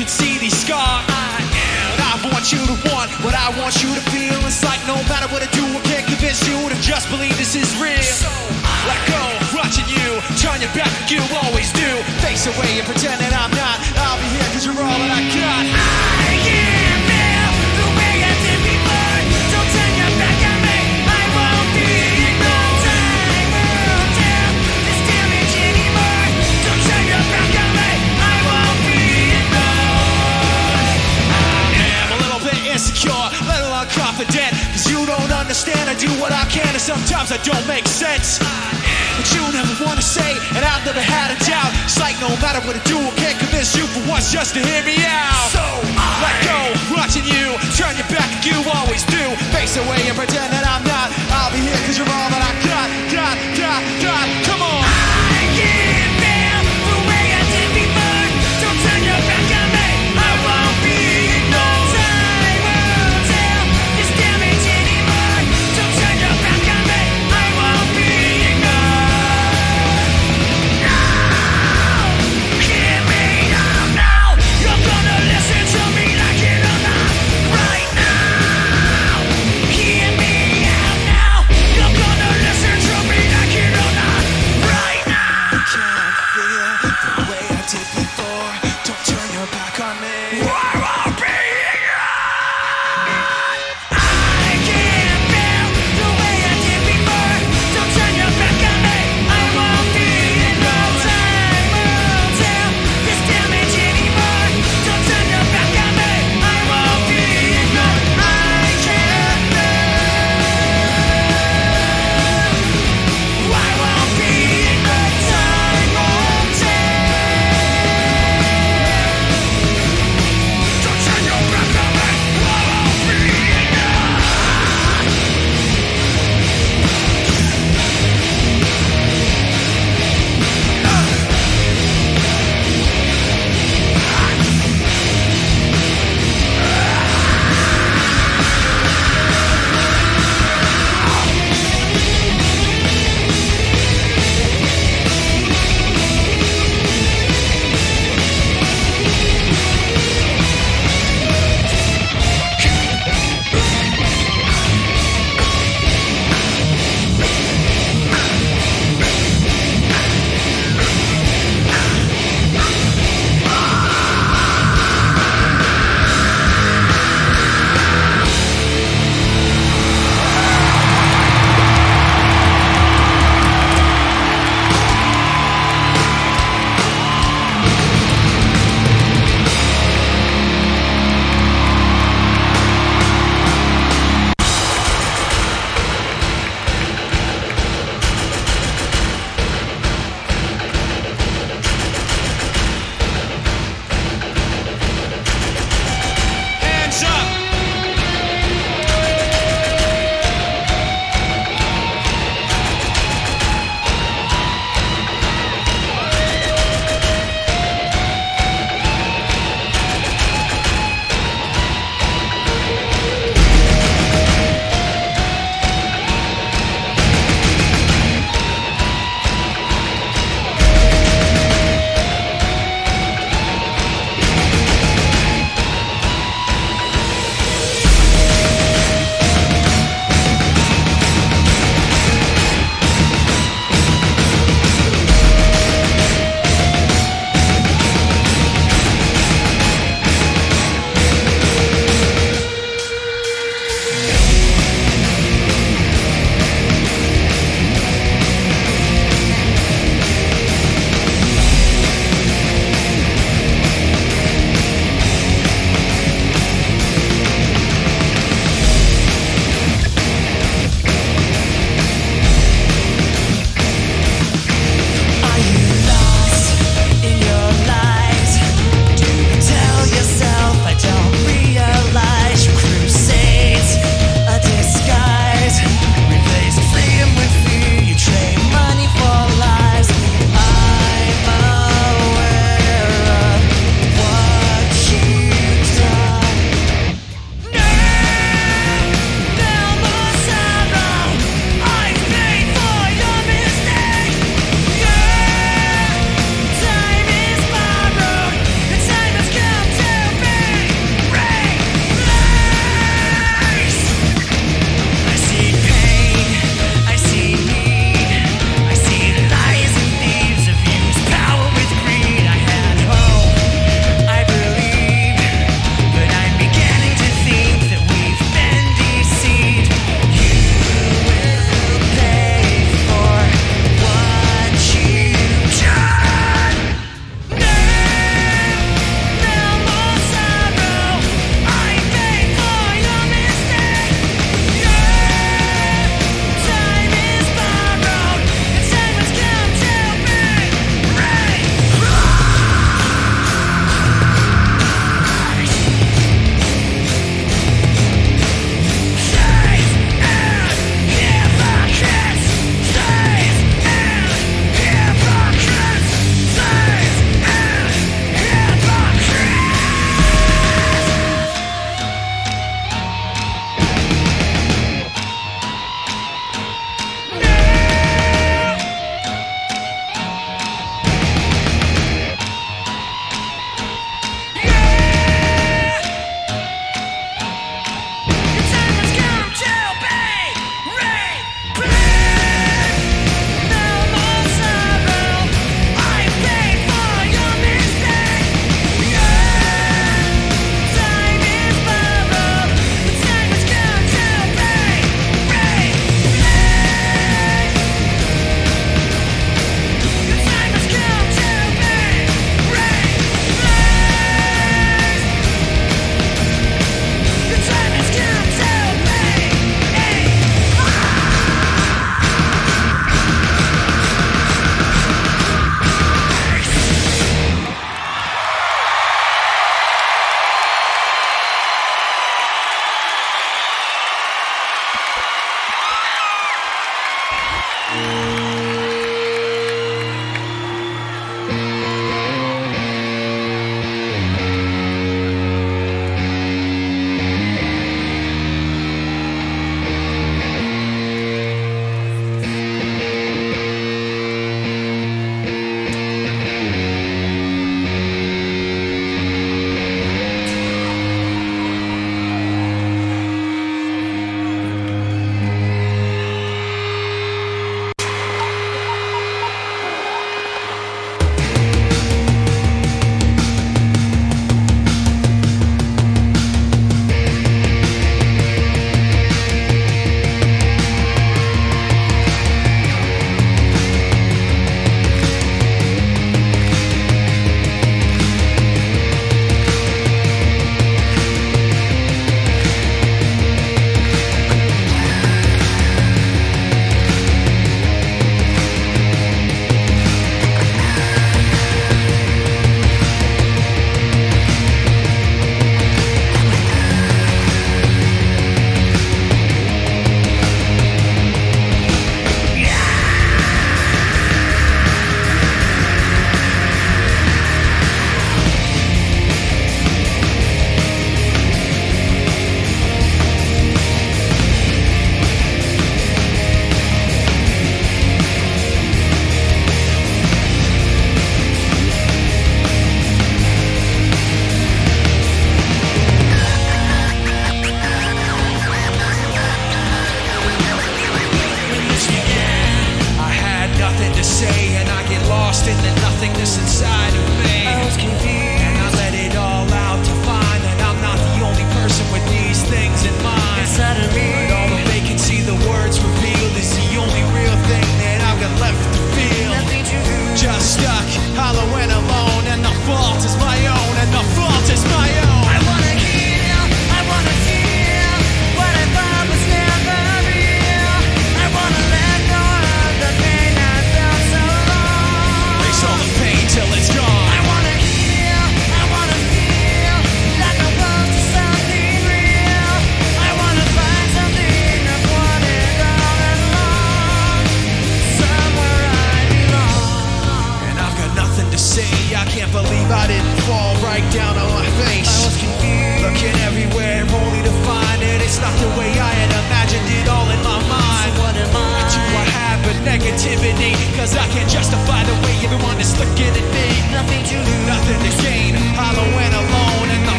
can see these scars. But I want you to want what I want you to feel. It's like no matter what I do, I can't convince you to just believe this is real. So let go, watching you, turn your back like you always do. Face away and pretend that I'm not. I'll be here cause you're all that I got. I can't feel the way I did before. Don't turn your back on me, I won't be ignored. Time won't tell this damage anymore. Don't turn your back on me, I won't be ignored. I am a little bit insecure, a little unconfident, cause you don't understand. I do what I can and sometimes I don't make sense. But you never wanna say, and I've never had a doubt. It's like no matter what I do, I can't convince you for once just to hear me out. So let go, watching you, turn your back like you always do. Face away and pretend that I'm not. I'll be here cause you're all that I got. Come on. I can't feel the way I did before. Don't turn your back on me, I won't be ignored. Time won't tell this damage anymore. Don't turn your back on me, I won't be ignored. Hear me now. You're gonna listen to me like it or not. Right now. Hear me out now. You're gonna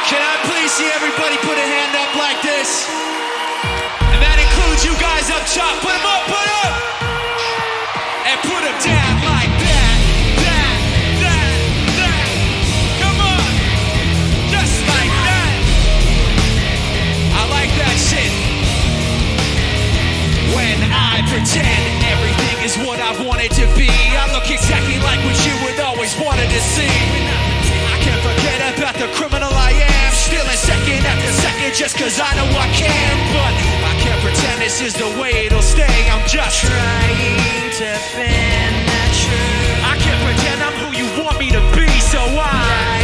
Can I please see everybody put a hand up like this? And that includes you guys up top. Put them up, put them up! And put them down like that. Come on! Just like that. I like that shit. When I pretend everything is what I want it to be, I look exactly like what you would always wanted to see. I can't forget about the criminal I am, stealing second after second just cause I know I can. But I can't pretend this is the way it'll stay. I'm just trying to bend that truth. I can't pretend I'm who you want me to be, so I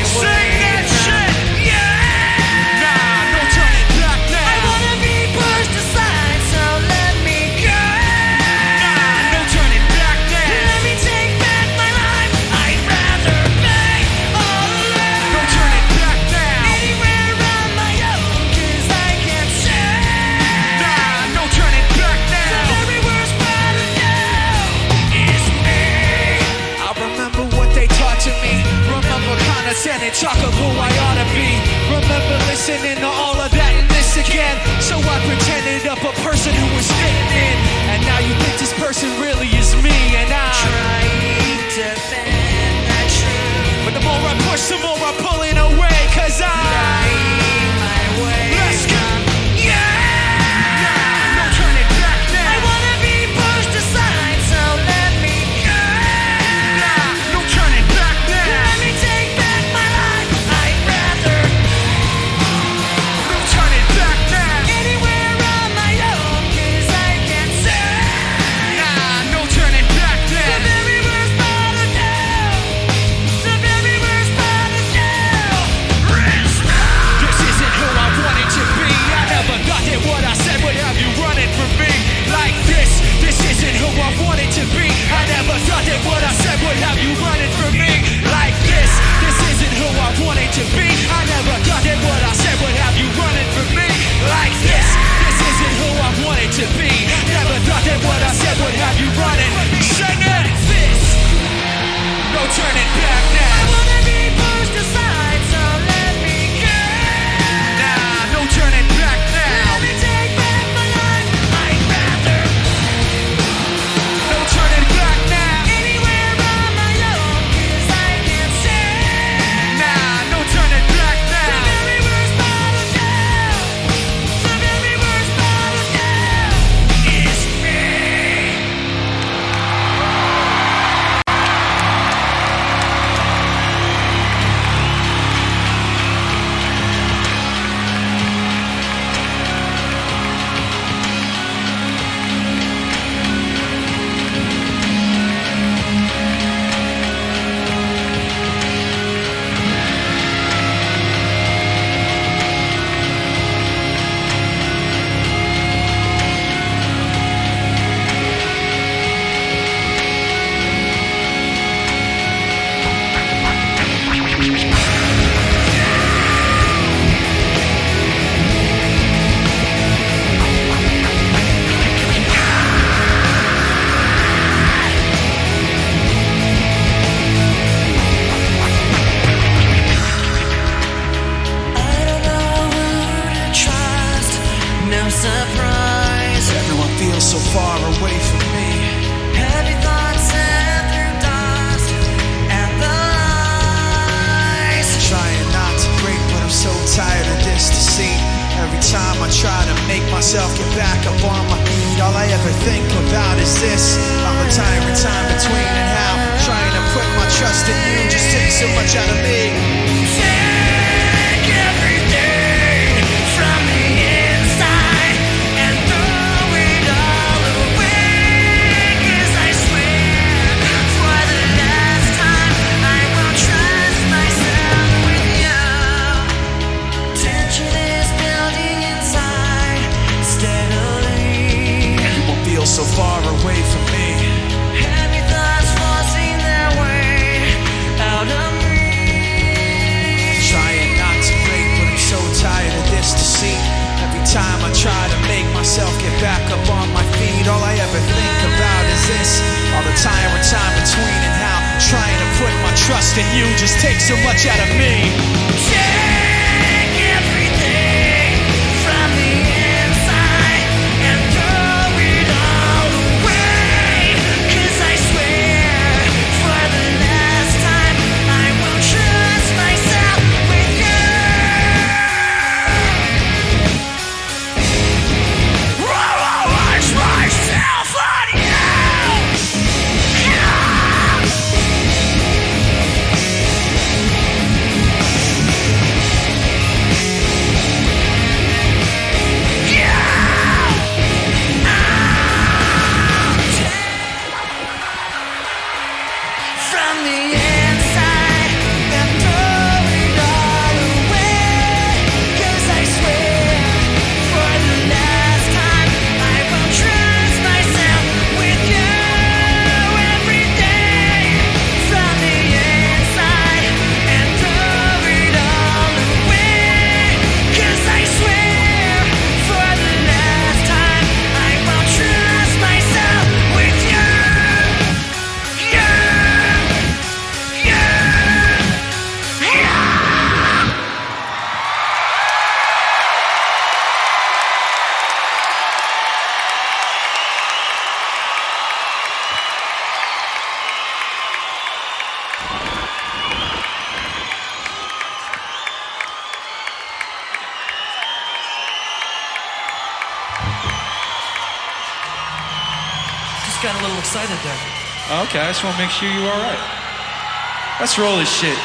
sing that shit, yeah! Nah, no turning back now. I wanna be pushed aside, so let me go. Nah, no turning back now. Let me take back my life. I'd rather be all alone. No turning back now. Anywhere on my own, cause I can't say. Nah, no turning back now. The very worst part of you is me. I remember what they taught to me. Remember condescending talk of who I ought to be. Remember listening to all of that and this again. So I pretended up a person who was fitting in. And now you think this person really is me. And I'm trying to bend that truth. But the more I push, the more I'm pulling away. Cause let's go. Yeah! Nah, no turning back now. I wanna be pushed aside, so let me go. Nah, no turning back now. Let me take back my life. I'd rather no turning back now. Anywhere on my own, cause I can't say. Nah, no turning back now. The very worst part of you. The very worst part of you. This isn't who I wanted to be. I never thought that what I said would have you running from me like this. This isn't who I wanted to be. I never thought that what I said would have you running from me like this. This isn't who I wanted to be. I never thought that what I said would have you running from me like this. This isn't who I wanted to be. Never thought that what I said would have you running. Sing it. This. No turning back now. I wanna be pushed aside, so let me go. Nah, no turning back now. Let me take back my life. I'd rather no turning back now. Anywhere on my own, cause I can't say. Nah, no turning back now. The very worst part of you. The very worst part of you is me. I don't know who to trust. No surprise. Everyone feels so far away from me. Heavy thoughts and through dust and the lies. Trying not to break, but I'm so tired of this deceit. Every time I try to make myself get back up on my feet, all I ever think about is this. All the time between and how trying to put my trust in you just takes so much out of me. Take everything from the inside and throw it all away. 'Cause I swear for the last time I will trust myself with you. Tension is building inside steadily. You won't feel so far away from me. Heavy thoughts forcing their way out of me. Trying not to break, but I'm so tired of this deceit. Every time I try to make myself get back up on my feet, all I ever think about is this. All the time between and how trying to put my trust in you just takes so much out of me. Yeah. got a little excited there. Okay, I just want to make sure you're all right. Let's roll this shit.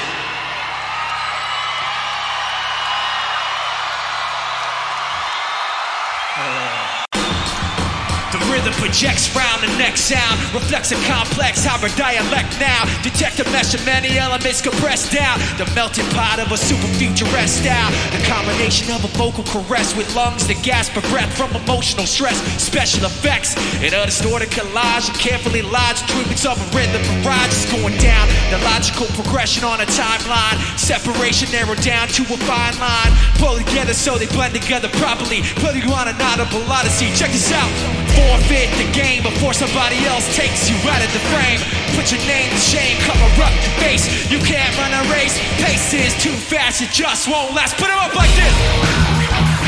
The rhythm projects round the next sound, reflects a complex hybrid dialect now. Detect a mesh of many elements compressed down. The melting pot of a super futuristic style. The combination of a vocal caress with lungs that gasp for breath from emotional stress. Special effects in a distorted collage, and carefully lodged treatments of a rhythm barrage is going down. The logical progression on a timeline. Separation narrowed down to a fine line. Pull together so they blend together properly. Put you on an audible odyssey. Check this out. Forfeit the game before somebody else takes you out of the frame. Put your name to shame, cover up your face. You can't run a race. Pace is too fast, it just won't last. Put 'em up like this.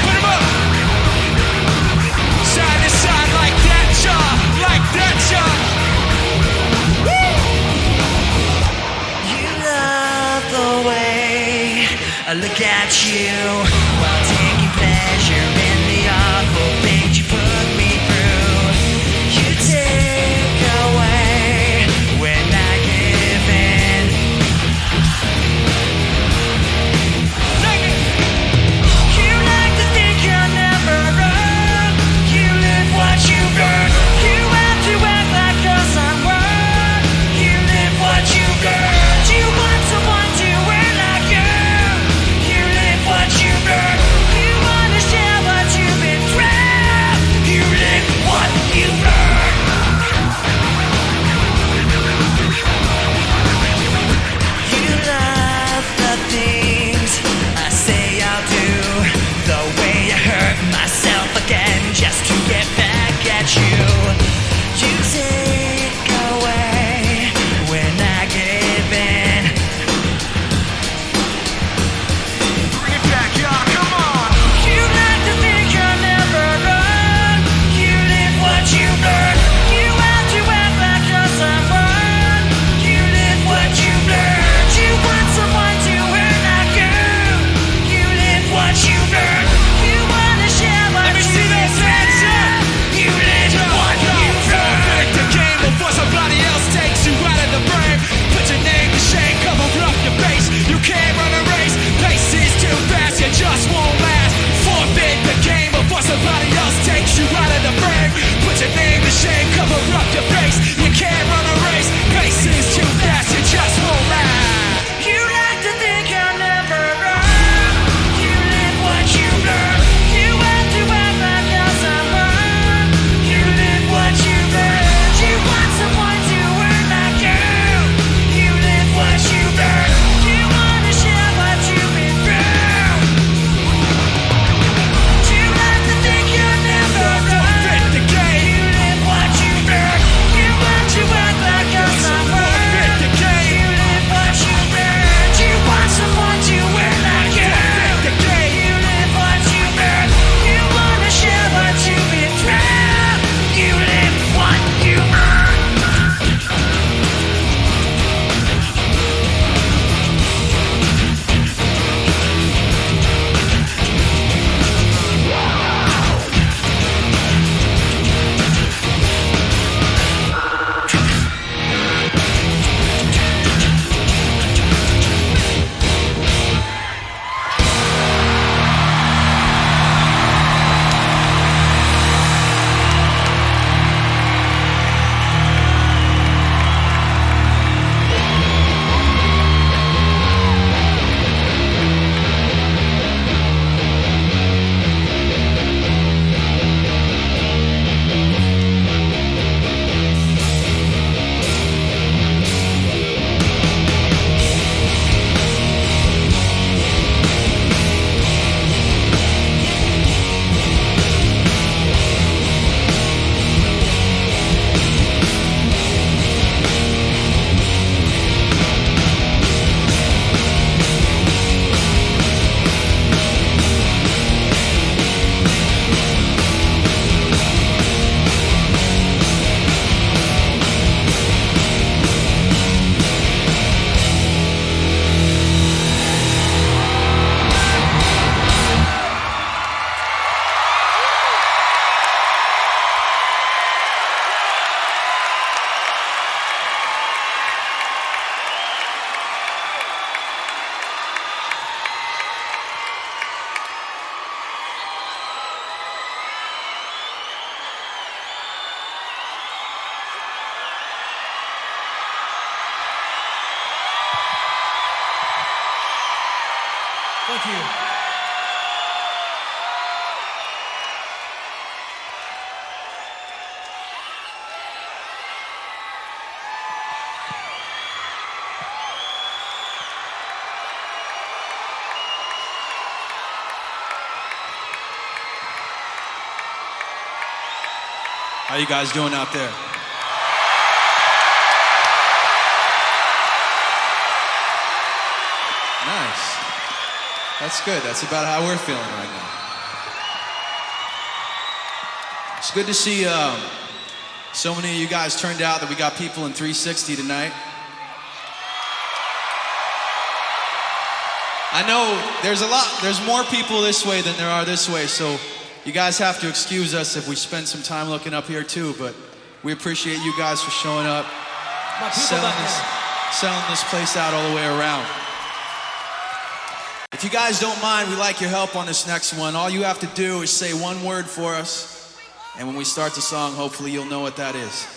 Put 'em up. Side to side like that, y'all. Like that, y'all. Woo! You love the way I look at you while taking pleasure in the awful things you put me through. You take away when I give in. You like to think you'll never run. You live what you learn. You have to act like you're someone. You live what you learn. You want someone to wear like you. You live what you learn. You wanna share what you've been through. You live what you learn. You love the things I say I'll do. The way I hurt myself again just to get back at you. You take away when I give in. Bring it back, y'all, come on. You like to think you'll never run. You live what you learn. You have to act like you're someone. You live what you learn. You want someone to earn like you. You live what you learn. You wanna share what you learn. You live what you learn. Break the game before somebody else takes you out of the frame. Put your name to shame, cover up your face. You can't run a race. Pace is too fast, you just won't last. Forfeit the game before somebody else takes you out of the frame. Put your name to shame, cover up your face. You can't run a race. Pace is too fast, you just won't last. You like to think you'll never run. You live what you learn. You have to act like you're someone. You live what you learn. You want someone to earn like you. You live what you learn. You wanna share what you've been through. You like to think you'll never run. Forfeit the game. You live what you learn. You Thank you. How you guys doing out there? Nice. That's good. That's about how we're feeling right now. It's good to see so many of you guys turned out, that we got people in 360 tonight. I know there's more people this way than there are this way, so you guys have to excuse us if we spend some time looking up here too, but we appreciate you guys for showing up, selling this place out all the way around. If you guys don't mind, we'd like your help on this next one. All you have to do is say one word for us, and when we start the song, hopefully you'll know what that is.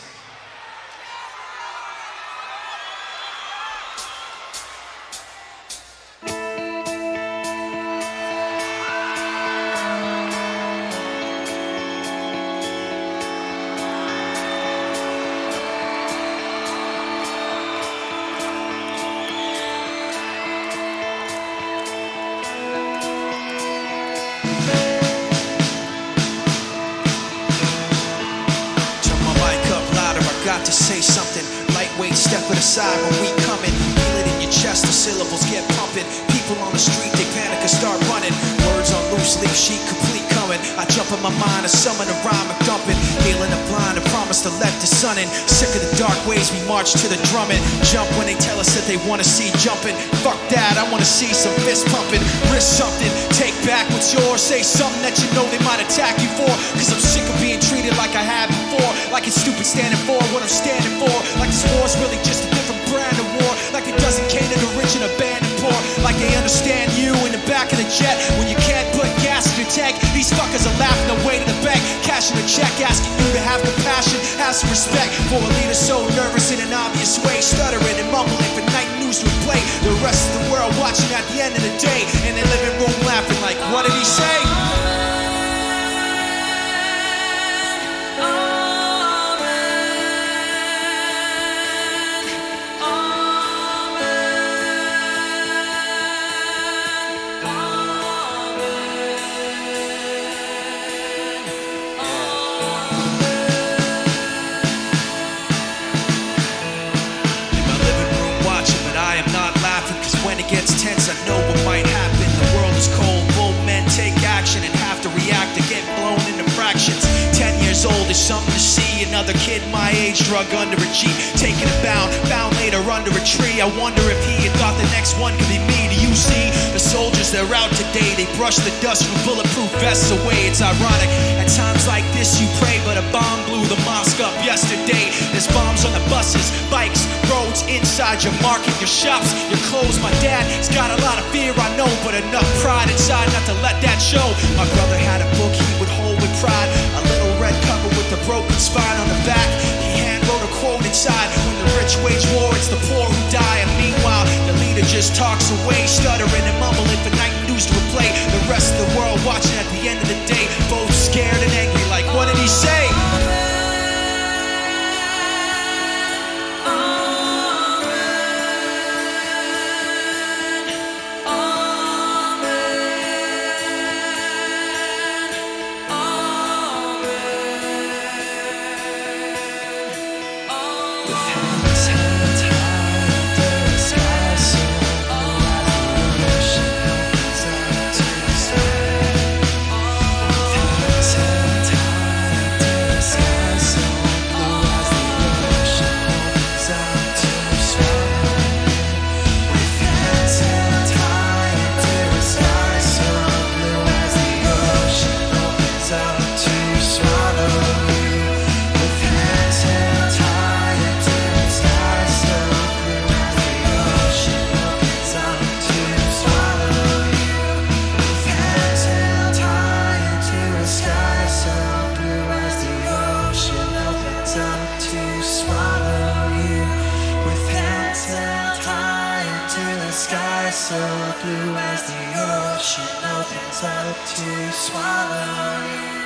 To say something, lightweight, step it aside when we coming. Feel it in your chest, the syllables get pumping. People on the street, they panic and start running. Words on loose leaf, sheet complete coming. I jump in my mind and summon a rhyme and dumping. Healing the blind and promise to let the sun in. Sick of the dark ways, we march to the drumming. Jump when they tell us that they wanna see jumping. Fuck that, I wanna see some fist pumping. Risk something, take back what's yours. Say something that you know they might attack you for. Cause I'm sick of being treated like I have before. Like it's stupid standing for what I'm standing for. Like this war's really just a different brand of war. Like it doesn't cater to rich and abandoned poor. Like they understand you in the back of the jet when you can't put gas in your tank. These fuckers are laughing away to the bank, cashing a check, asking you to have compassion, have some respect for a leader so nervous in an obvious way, stuttering and mumbling for night news to play. The rest of the world watching at the end of the day in their living room laughing like, what did he say? Gets tense, I know what might happen. The world is cold, bold men take action and have to react to get blown into fractions. 10 years old is something to see. Another kid my age drug under a Jeep, taking a bound, found later under a tree. I wonder if he had thought the next one could be me. Do you see the soldiers, they're out today. They brush the dust from bulletproof vests away. It's ironic, at times like this you pray, but a bomb blew the mosque up yesterday. There's bombs on the buses, bikes, roads, inside your market, your shops, your clothes. My dad, he's got a lot of fear, I know, but enough pride inside not to let that show. My brother had a book he would hold with pride, a little red cover with the broken spine on the back. He hand wrote a quote inside, when the rich wage war, it's the poor who die. And meanwhile, the leader just talks away, stuttering and mumbling for night news to replay. The rest of the world watching at the end of the day, both scared and angry like, what did he say? blue as the ocean opens up to swallow you.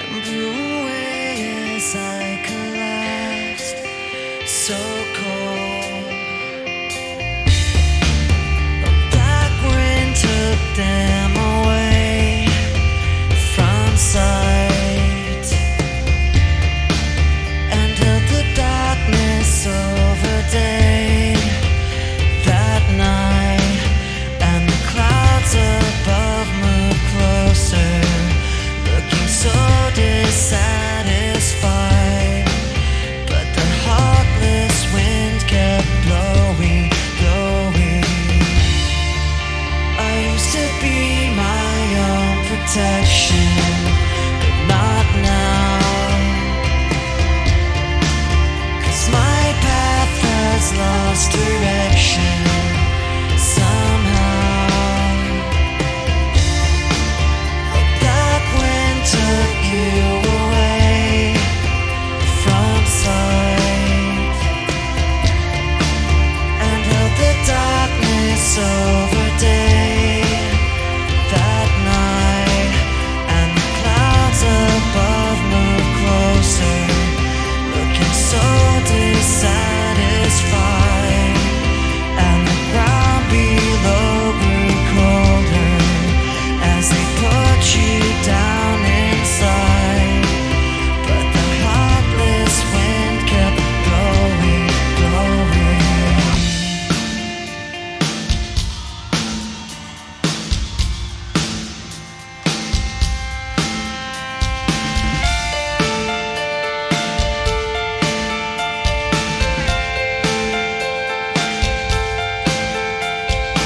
and blew away as I collapsed, so cold. A black wind took them away from sight and held the darkness over day that night, and the clouds above moved closer, looking so dissatisfied, but the heartless wind kept blowing, blowing. I used to be my own protection, but not now, 'cause my path has lost direction somehow. A black wind took you away from sight and held the darkness over day that night, and the clouds above moved closer, looking so dissatisfied, and the ground below grew colder as they put you down inside, but the heartless wind kept blowing, blowing.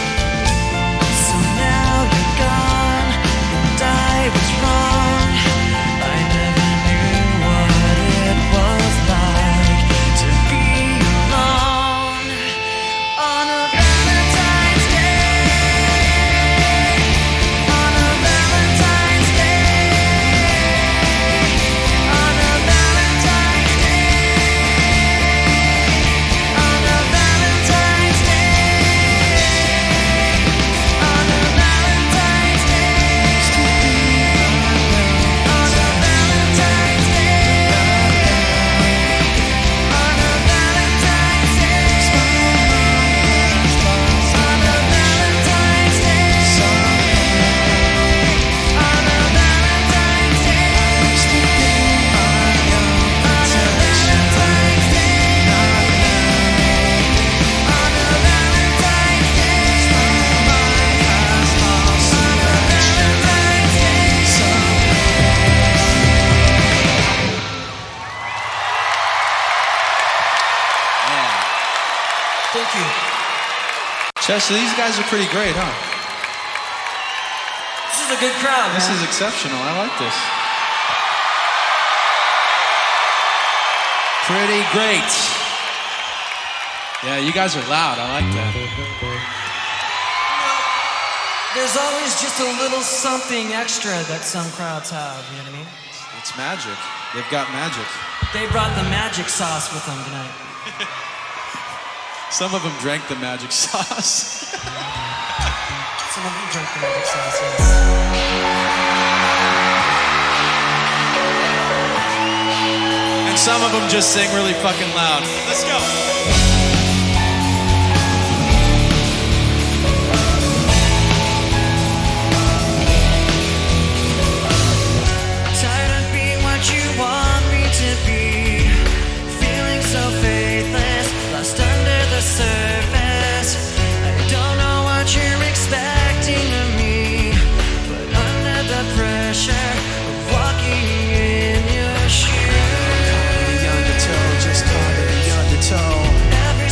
So now you're gone, and I was wrong. I never knew what it was like to be alone on a Valentine's Day, on a Valentine's Day, on a Valentine's Day, on a Valentine's Day, on a Valentine's Day, on a Valentine's Thank you. Chester, these guys are pretty great, huh? This is a good crowd, This man. is exceptional. I like this. Pretty great. Yeah, you guys are loud. I like that. There's always just a little something extra that some crowds have, you know what I mean? It's magic. They've got magic. They brought the magic sauce with them tonight. Some of them drank the magic sauce. Some of them drank the magic sauce, yes. And some of them just sing really fucking loud. Let's go. Tired of being what you want me to be, feeling so faithless, lost under the surface. I don't know what you're expecting of me, but under the pressure of walking in your shoes, Caught in the undertow, just caught in the undertow. every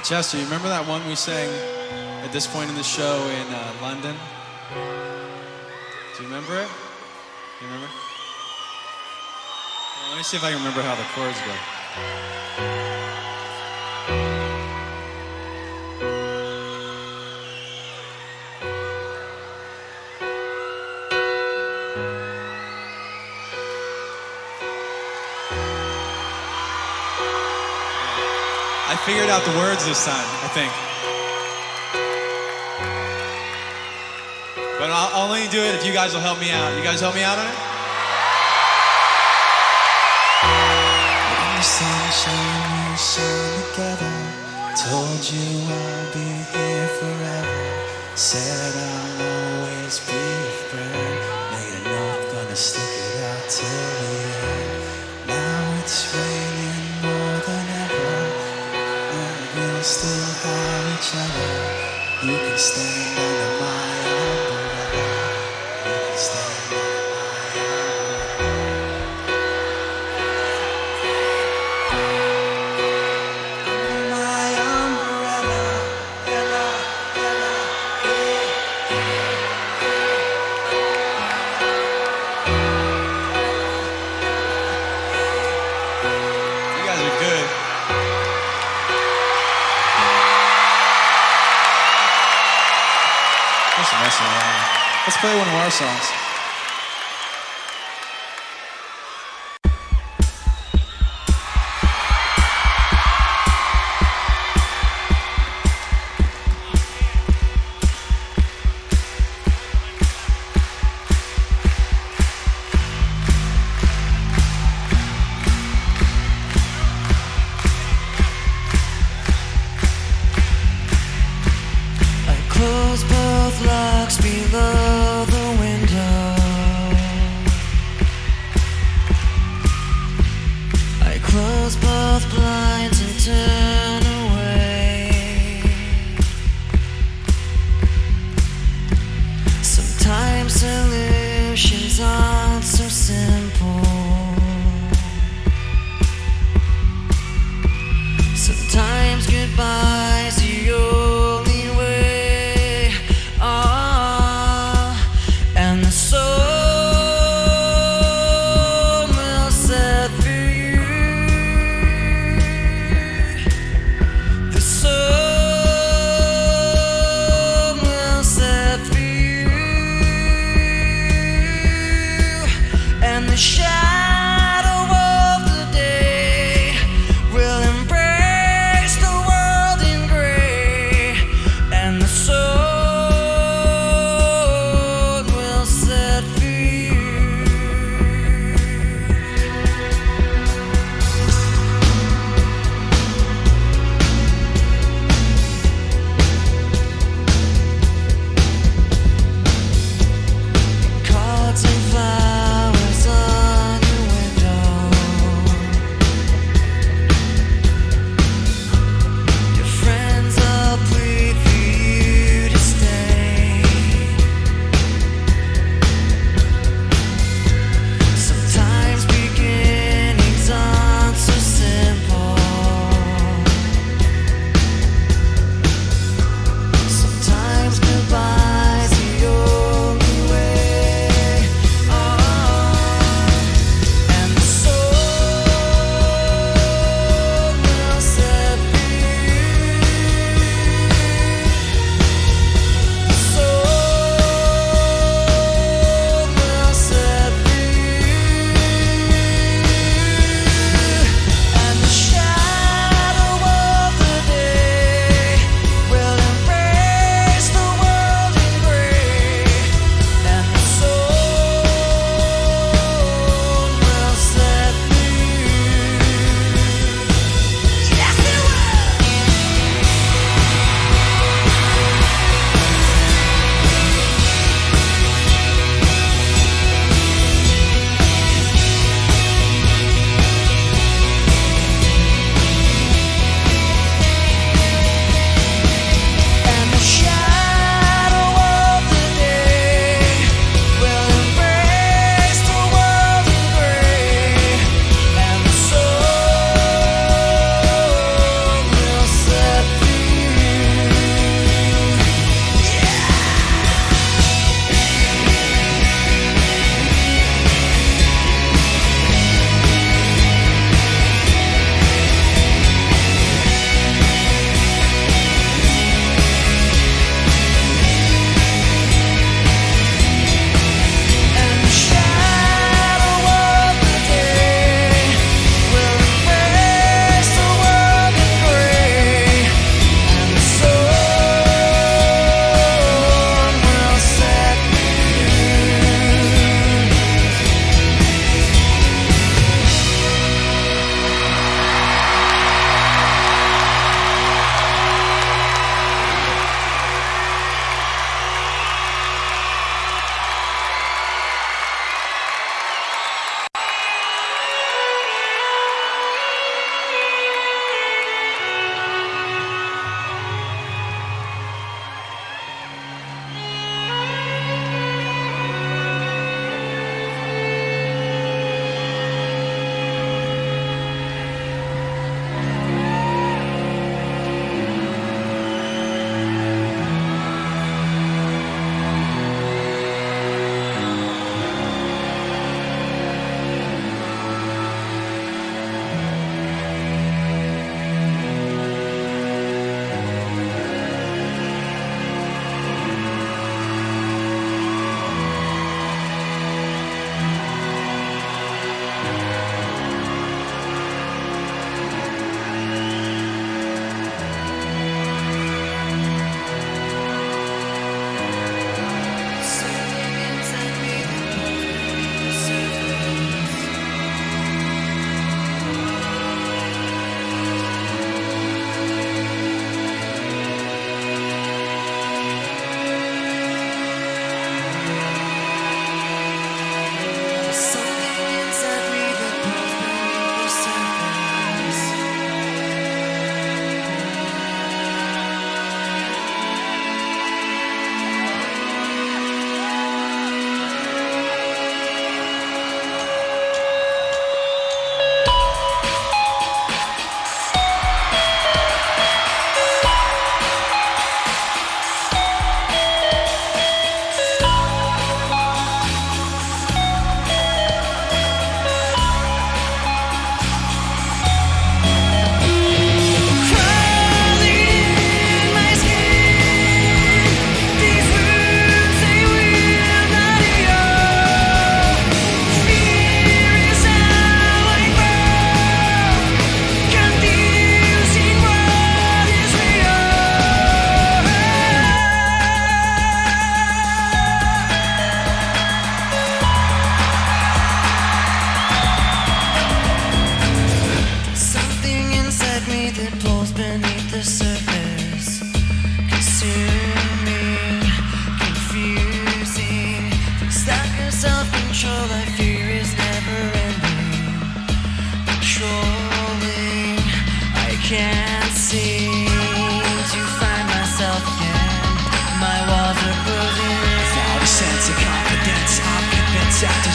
Chester, you remember that one we sang at this point in the show in London? Do you remember it? Do you remember? Well, let me see if I can remember how the chords go. I figured out the words this time, I think. But I'll only do it if you guys will help me out. You guys help me out on it? When the sunshine and shine together, told you I'll be here forever. Said I'll always be your friend. Made enough, gonna stick it out till the end. Now it's raining more than ever, and we'll still have each other. You can stand under my umbrella. You can stand under my umbrella. Ella, Ella, You guys are good. Just messing around. Let's play one of our songs. I close both locks below the window.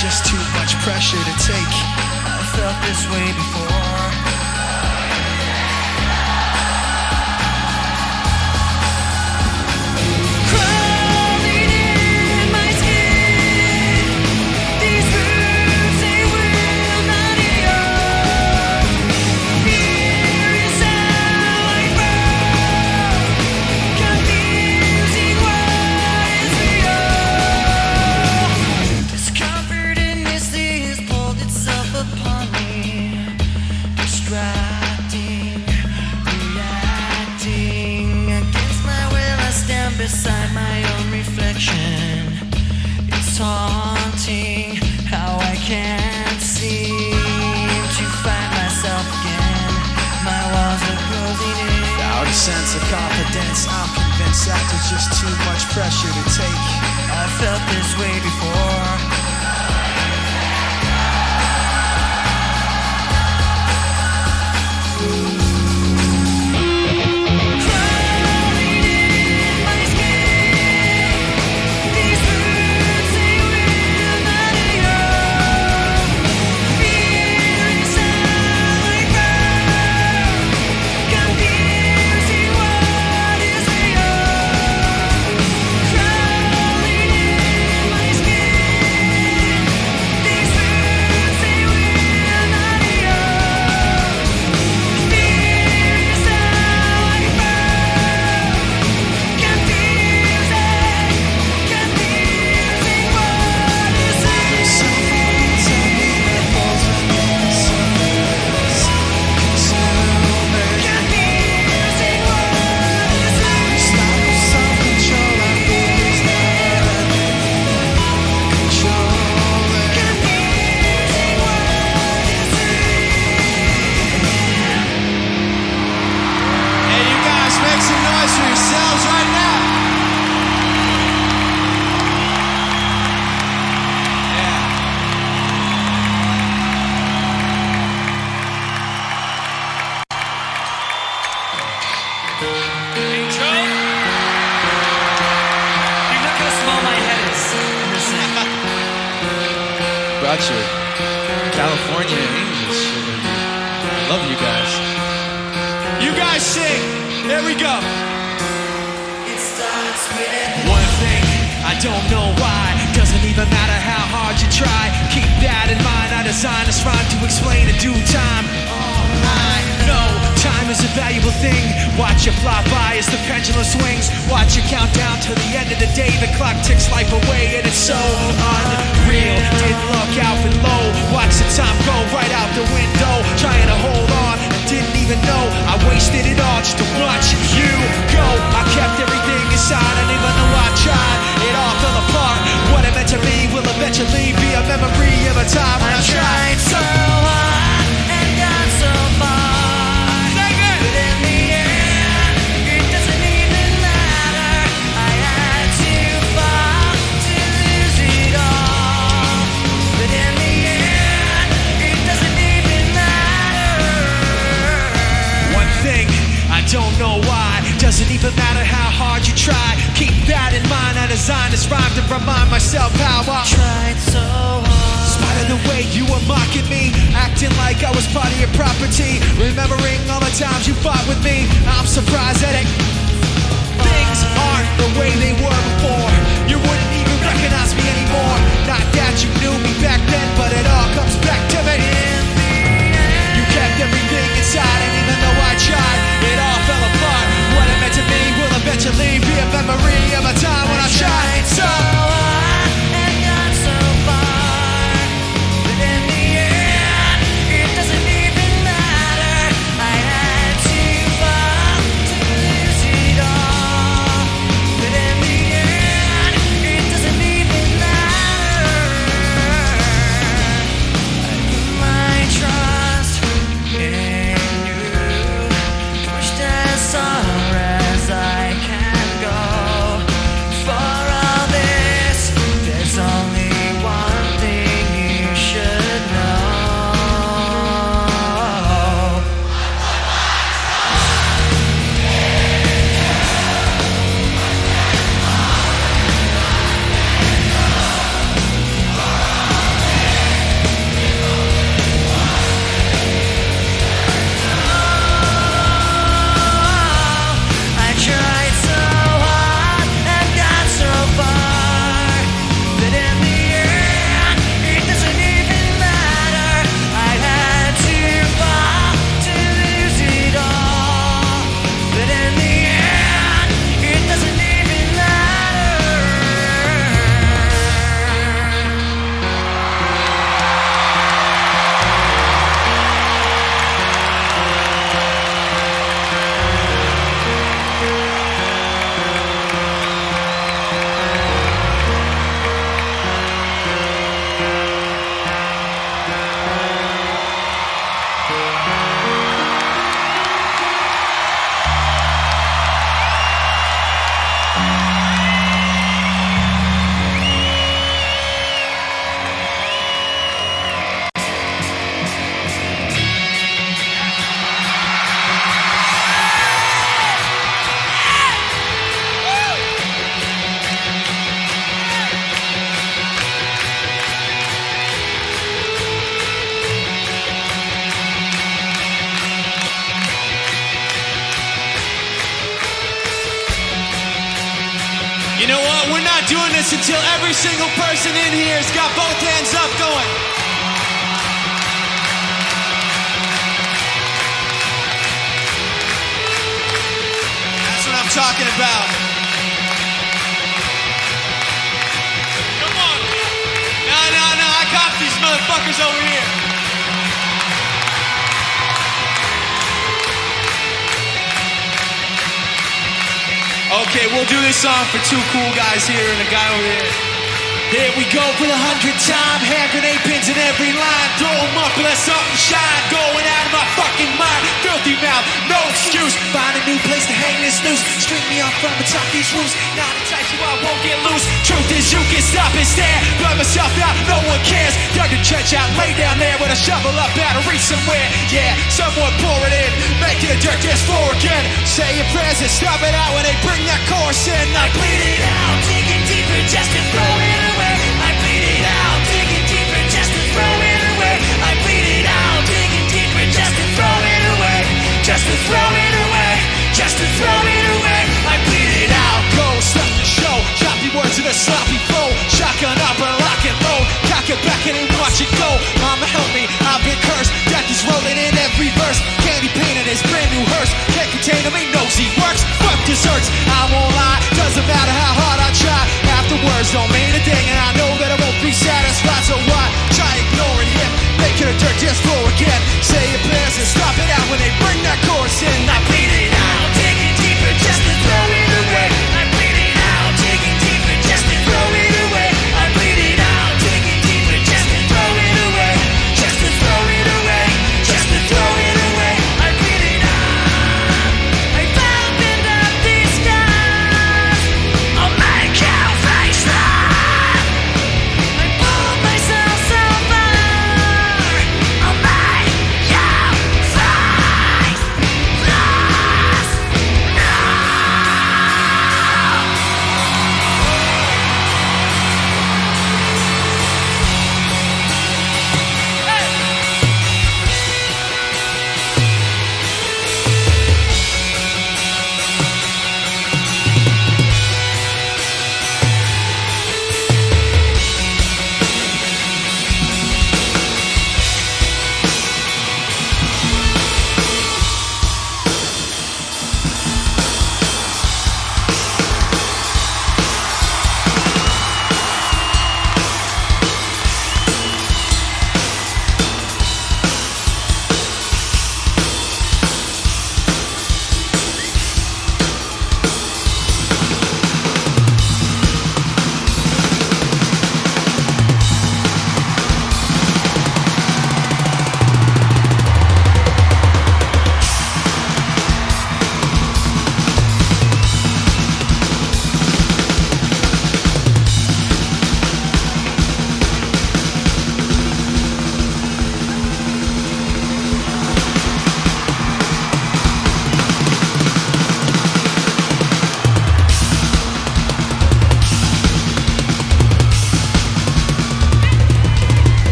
just too much pressure to take. I felt this way before. Beside my own reflection, it's haunting how I can't seem to find myself again. My walls are closing in. Without a sense of confidence, I'm convinced that there's just too much pressure to take. I felt this way before. California Angels. I love you guys. You guys sing. There we go. It starts with one thing, I don't know why. Doesn't even matter how hard you try. Keep that in mind. I designed this rhyme to explain in due time. I know time is a valuable thing. Watch it fly by as the pendulum swings. Watch it count down to the end of the day. The clock ticks life away and it's so unreal. Didn't look out for low. Watch the time go right out the window. Trying to hold on, didn't even know I wasted it all just to watch you go. I kept everything inside, I didn't even know I tried. It all fell apart. What it meant to me will eventually be a memory of a time when I tried so hard and got so far. But in the end, it doesn't even matter. I had to fall to lose it all. But in the end, it doesn't even matter. One thing, I don't know why. Doesn't even matter how hard you try. Keep that in mind. I designed this rhyme to remind myself how I tried so hard. Despite of the way you were mocking me, acting like I was part of your property, remembering all the times you fought with me, I'm surprised that things aren't the way they were before. You wouldn't even recognize me anymore. Not that you knew me back then, but it all comes back to me. You kept everything inside, and even though I tried, it all fell apart. What it meant to me will eventually be a memory of a time when I tried so hard and got so far. But in the end, it doesn't even matter. I had to fall to lose You know what? We're not doing this until every single person in here has got both hands up going. That's what I'm talking about. Come on. No, I got these motherfuckers over here. Okay, we'll do this song for two cool guys here and a guy over here. Here we go for the 100th time. Hand grenade pins in every line. Throw them up and let something shine. Going out of my fucking mind. Filthy mouth, no excuse. Find a new place to hang this noose. String me up from atop these roofs. Not the type so I won't get loose. Truth is you can stop and stare. Blow myself out, no one cares. Dug a trench out, lay down there with a shovel up out of reach somewhere. Yeah, someone pour it in. Make it a dirt dance floor again. Say your prayers and stop it out when they bring that chorus in. I bleed it out, digging deeper just to throw it away. I bleed it out, digging deeper just to throw it away. I bleed it out, digging deeper just to throw it away. Just to throw it away, just to throw it away. I bleed it out, go, stop the show. Choppy words in a sloppy flow. Shotgun up and lock and load. Cock it back and watch it go. Mama help me, I've been cursed. Death is rolling in every verse. Candy painted his brand new hearse. Can't contain him, he knows he works. Fuck desserts, I won't lie. Doesn't matter how hard I try. Half the words don't mean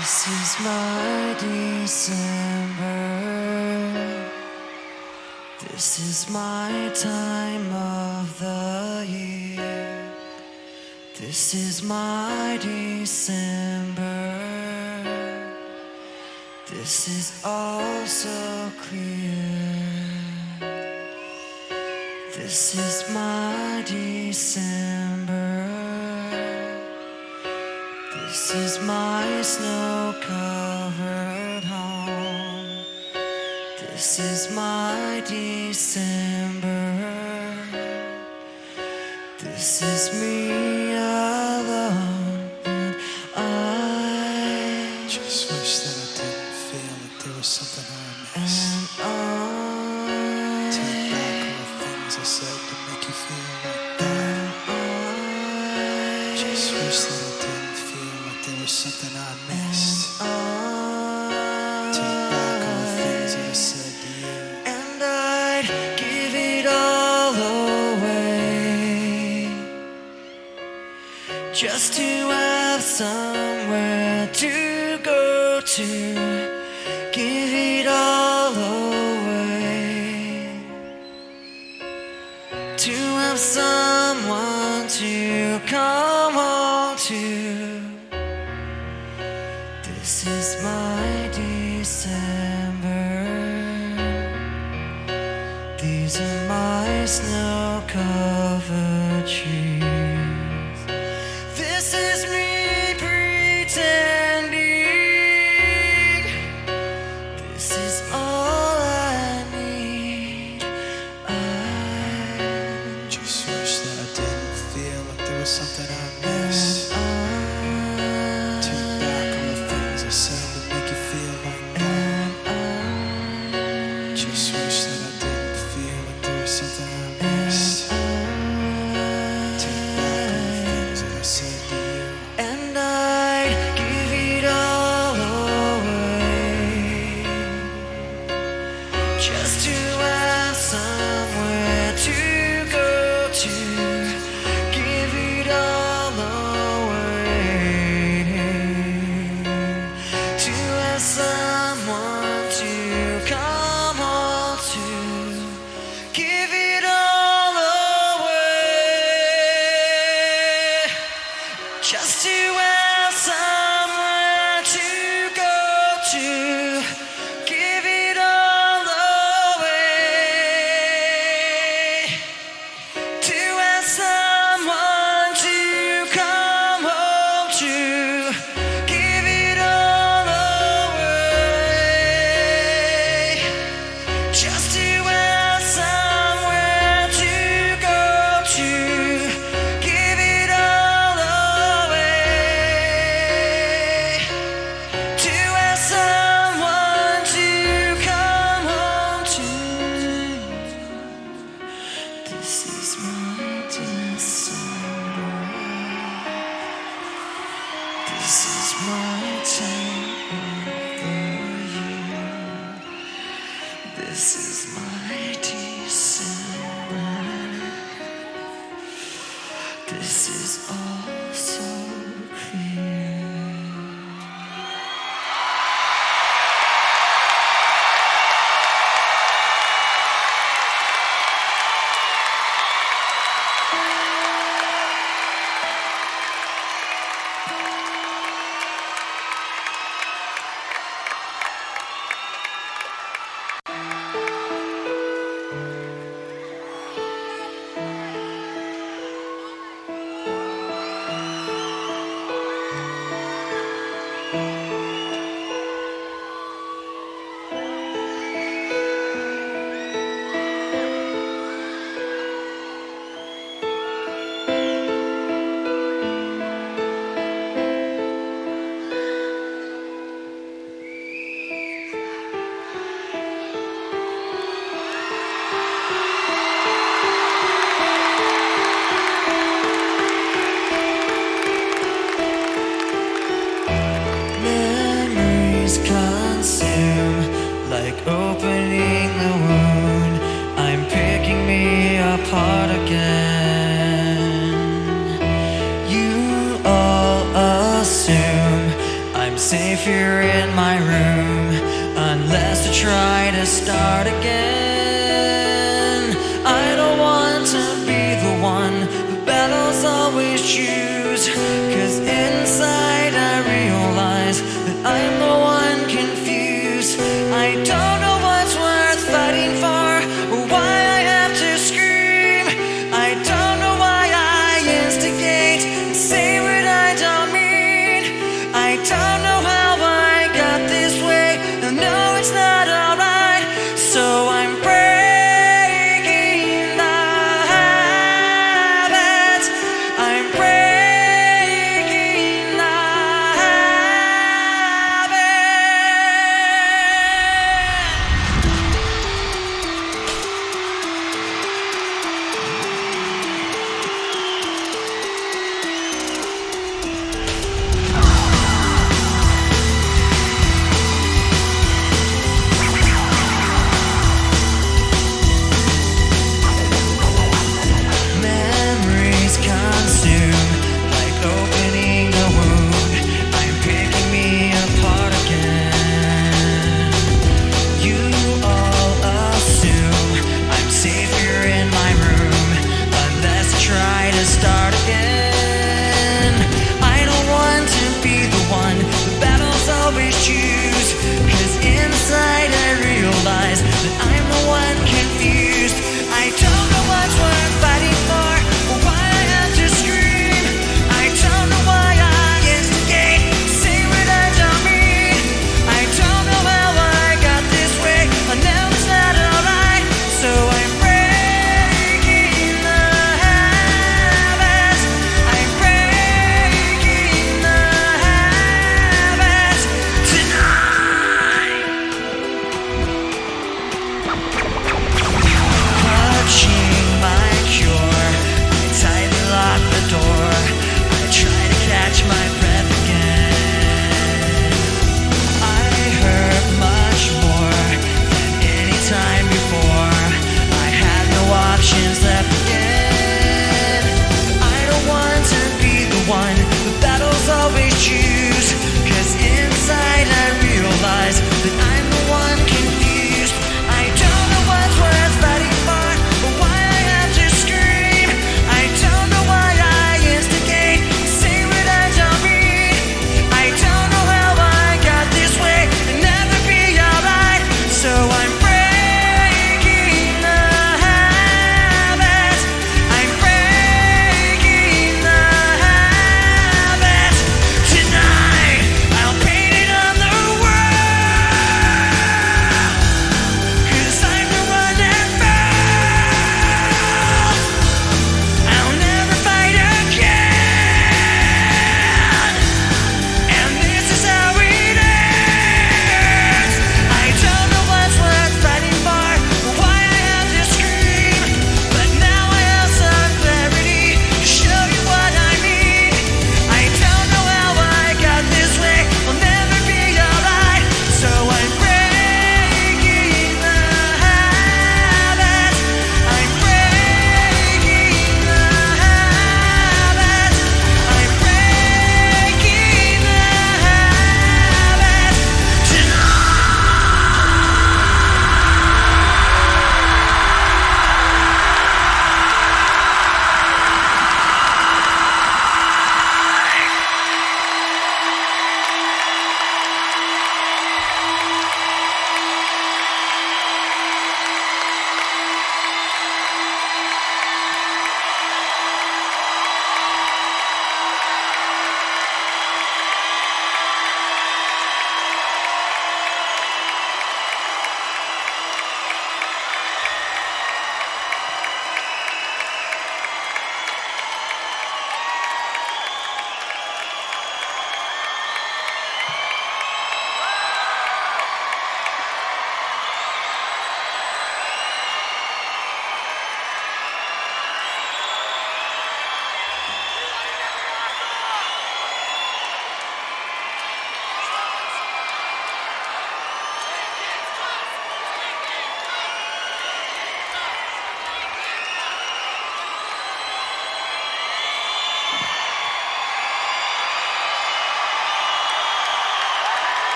This is my December. This is my time of the year. This is my December. This is all so clear. This is my December. This is my snow-covered home. This is my December. This is me alone, and I Just wish that I didn't feel like there was something I missed. Take back all the things I said to make you feel like that. Just wish that I didn't feel like there was something I missed. Take back all the things that I said to you. And I'd give it all away just to have somewhere to go to. Give it all away to have someone to come home to. This is my December. These are my snow-covered trees. This is me pretending. This is all I need. I Just wish that I didn't feel like there was something I missed. Take back all the things I said to make you feel like that. Just wish that I didn't feel like there was something I missed. Take back all the things that I said to you. And I'd give it all away just to have somewhere to go to. Give it all away to have someone to come home to. Give it all away just to have somewhere to go to. Give it all away to have someone to come home to. Give it all away just to have somewhere to go to. Give it all away to have someone to come home to. This is my December. This is my time of the year. This is my December. This is all so clear. to start again. I don't want to be the one the battles always choose. 'Cause inside I realize that I'm the one confused. I don't know what's worth fighting for or why I have to scream. I don't know why I instigate and say what I don't mean. I don't know how I got this way. I know it's not alright. So I'm breaking the habits. I'm breaking the habit.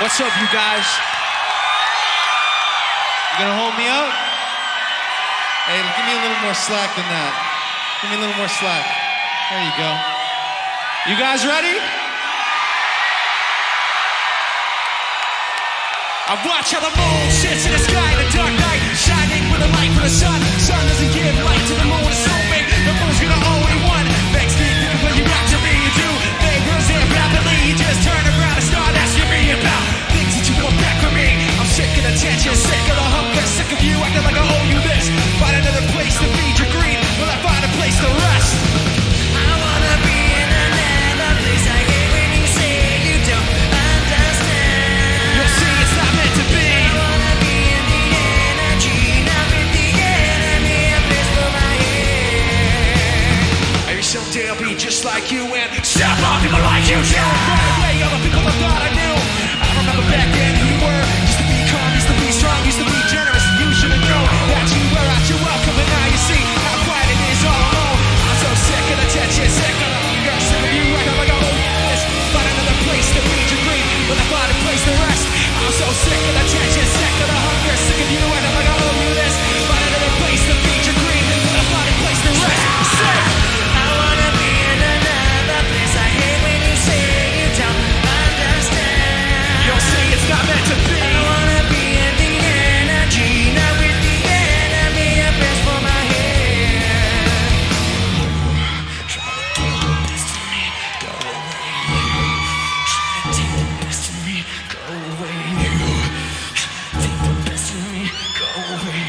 What's up, you guys? You gonna hold me up? Hey, give me a little more slack than that. Give me a little more slack. There you go. You guys ready? I watch how the moon sits in the sky in the dark night, shining with the light from the sun. Sun doesn't give light to the moon, assuming the moon's gonna only one. Makes me think when you after me, you do. Neighbors there rapidly, you just turn around and start asking me about things that you want back from me. I'm sick of the tension, sick of the hunger, sick of you acting like I owe you this. Find another place to feed your greed, will I find a place to rest? I wanna be in another place. I hate when you say you don't understand. You'll see it's not meant to be. I wanna be in the energy, not with the enemy. A place for my head. Maybe someday I'll be just like you and step on people like you do. Run away, all the people I thought I knew. I remember back then who you were. Used to be calm, used to be strong, used to be generous. You should have known that you were out your welcome, and now you see how quiet it is all alone. I'm so sick of the tension, sick of the hunger, sick of you acting like I owe you this. Find another place to feed your greed, will I find a place to rest? I'm so sick of the tension, sick of the hunger, sick of you acting like I owe you this. Find another place to feed your greed, will I find a place to rest? Sick. I wanna be in another place. I hate when you say you don't understand. You'll see it's not meant to be. I wanna be in the energy, not with the enemy. A place for my head. Try to take the best of me, go away. Try to take the best of me, go away. Try to take the best of me, go away.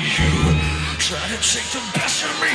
Try to take the best of me.